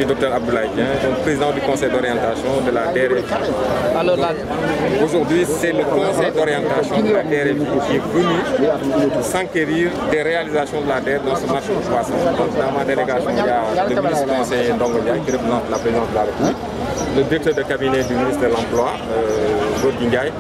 suis Dr Abdoulaye Dieng, président du conseil d'orientation de la DRFJ. Alors aujourd'hui, c'est le conseil d'orientation de la DRFJ qui est venu s'enquérir des réalisations de la DER dans ce marché de poissons. Donc dans ma délégation, il y a le ministre conseiller Ndongo Ndiaye qui représente la présidence de la République, le directeur de cabinet du ministre de l'Emploi, Gorgui Ndiaye,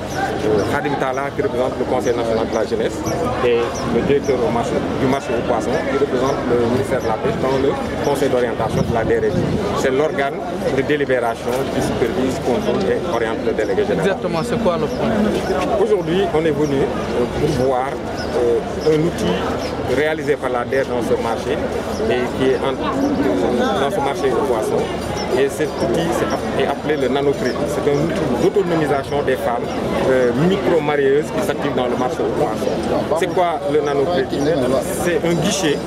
Khadim Talla qui représente le Conseil national de la jeunesse et le directeur du marché aux poissons qui représente le ministère de la Pêche dans le conseil d'orientation de la DRFJ. C'est l'organe de délibération qui supervise, contrôle et oriente le délégué général. Exactement, c'est quoi le point? Aujourd'hui, on est venu pour voir un outil réalisé par la DER dans ce marché et qui est dans ce marché aux poissons. Et cet outil est appelé le nanocrédit. C'est un outil d'autonomisation des femmes micro-marieuses qui s'activent dans le marché aux poissons. C'est quoi le nanocrédit? C'est un guichet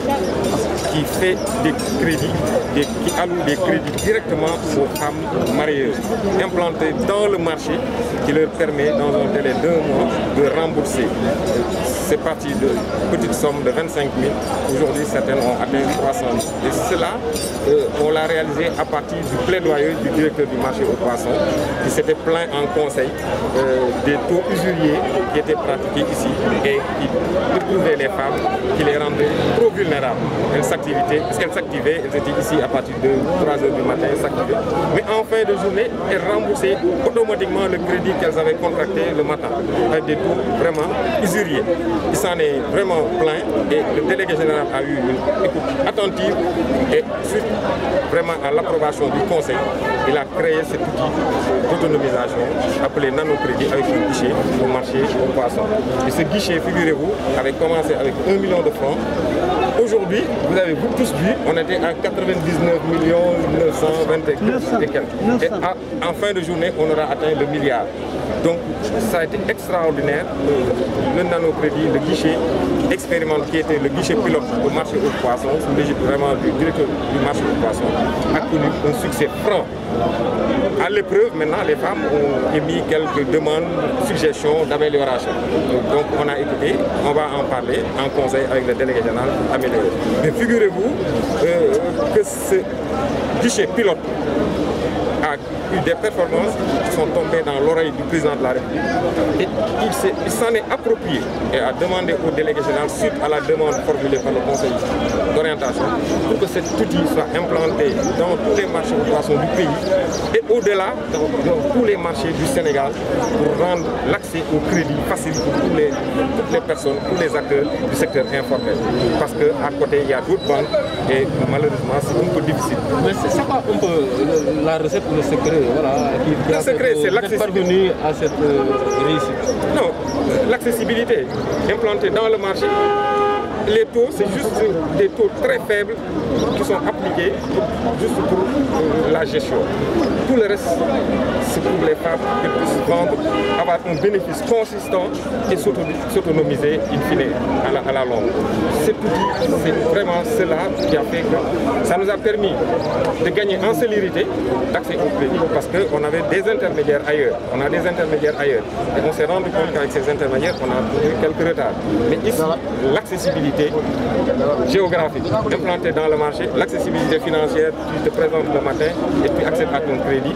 qui fait des crédits, qui alloue des crédits directement aux femmes marieuses, implantées dans le marché, qui leur permet dans un délai d'1 mois de rembourser. C'est parti de petites sommes de 25 000. Aujourd'hui, certaines ont atteint 300 000. Et cela, on l'a réalisé à partir du plaidoyer du directeur du marché aux poissons qui s'était plaint en conseil des taux usuriers qui étaient pratiqués ici et qui éprouvaient les femmes, qui les rendaient trop vulnérables. Elles s'activaient, elles étaient ici à partir de 3 h du matin, s'activaient. Mais en fin de journée, elles remboursaient automatiquement le crédit qu'elles avaient contracté le matin avec des taux vraiment usuriers. Il s'en est vraiment plaint et le délégué général a eu une écoute attentive et suite vraiment à l'approbation du conseil, il a créé cet outil d'autonomisation appelé nanocrédit avec un guichet au marché aux poissons. Et ce guichet, figurez-vous, avait commencé avec 1 million de francs. Aujourd'hui, vous avez tous vu, on était à 99 920 et quelques. Et en fin de journée, on aura atteint le milliard. Donc ça a été extraordinaire. Le nanocrédit, le guichet expérimenté qui était le guichet pilote au marché aux poissons, sous l'égide vraiment du directeur du marché aux poissons, a connu un succès franc. À l'épreuve, maintenant, les femmes ont émis quelques demandes, suggestions d'amélioration. Donc on a écouté, on va en parler en conseil avec le délégué général pour améliorer. Mais figurez-vous que ce guichet pilote a eu des performances qui sont tombées dans l'oreille du président de la République. Et il s'en est approprié et a demandé au délégué général, suite à la demande formulée par le conseil d'orientation, pour que cet outil soit implanté dans tous les marchés aux poissons du pays et au-delà dans tous les marchés du Sénégal pour rendre l'accès au crédit facile pour toutes les personnes, tous les acteurs du secteur informel. Parce qu'à côté, il y a d'autres banques et malheureusement, c'est un peu difficile. Mais c'est quoi un peu la recette ou le secret? Voilà, le secret, c'est l'accessibilité à cette réussite. Non, l'accessibilité implantée dans le marché. Les taux, c'est juste des taux très faibles qui sont appliqués juste pour la gestion. Tout le reste, c'est pour les femmes qui puissent vendre, avoir un bénéfice consistant et s'autonomiser in fine à la longue. C'est vraiment cela qui a fait que ça nous a permis de gagner en célérité d'accès au crédit parce qu'on avait des intermédiaires ailleurs. On a des intermédiaires ailleurs. Et on s'est rendu compte qu'avec ces intermédiaires, on a eu quelques retards. Mais ici, l'accessibilité géographique implantée dans le marché, l'accessibilité financière, tu te présentes le matin et tu accèdes à ton crédit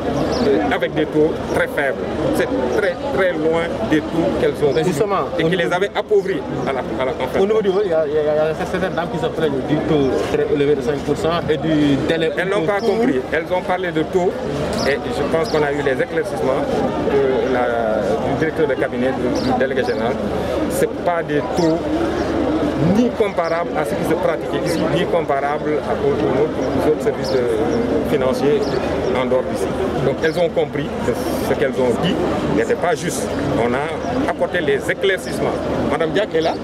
avec des taux très faibles. C'est très très loin des taux qu'elles ont et qui les avaient appauvris à la fin. Au niveau du il y a certaines dames qui se plaignent du taux très élevé de 5% et du délai. Elles n'ont pas compris. Elles ont parlé de taux et je pense qu'on a eu les éclaircissements du directeur de cabinet, du délégué général. Ce n'est pas des taux ni comparable à ce qui se pratiquait ici, ni comparable aux autres services financiers en dehors d'ici. Donc elles ont compris que ce qu'elles ont dit n'était pas juste. On a apporté les éclaircissements. Madame Diack est là.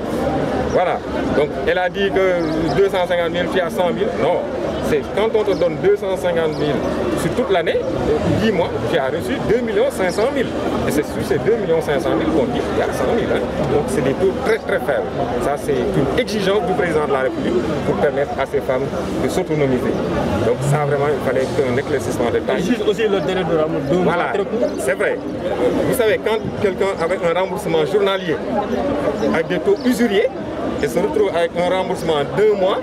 Voilà. Donc elle a dit que 250 000 puis à 100 000. Non. C'est quand on te donne 250 000 sur toute l'année, 10 mois, tu as reçu 2 500 000. Et c'est sur ces 2 500 000 qu'on dit qu'il y a 100 000. Hein. Donc c'est des taux très très faibles. Ça c'est une exigence du président de la République pour permettre à ces femmes de s'autonomiser. Donc ça vraiment, il fallait qu'un éclaircissement de taille. Juste aussi le délai de remboursement. Voilà, c'est vrai. Vous savez, quand quelqu'un avait un remboursement journalier avec des taux usuriers et se retrouve avec un remboursement 2 mois,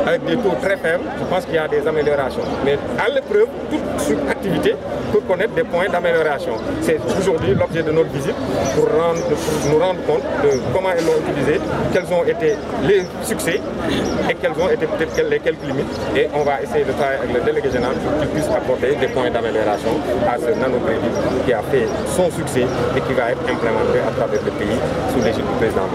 avec des taux très faibles, je pense qu'il y a des améliorations. Mais à l'épreuve, toute activité peut connaître des points d'amélioration. C'est aujourd'hui l'objet de notre visite pour nous rendre compte de comment ils l'ont utilisé, quels ont été les succès et quelles ont été peut-être les quelques limites. Et on va essayer de travailler avec le délégué général pour qu'il puisse apporter des points d'amélioration à ce nanocrédit qui a fait son succès et qui va être implémenté à travers le pays sous l'égide du président.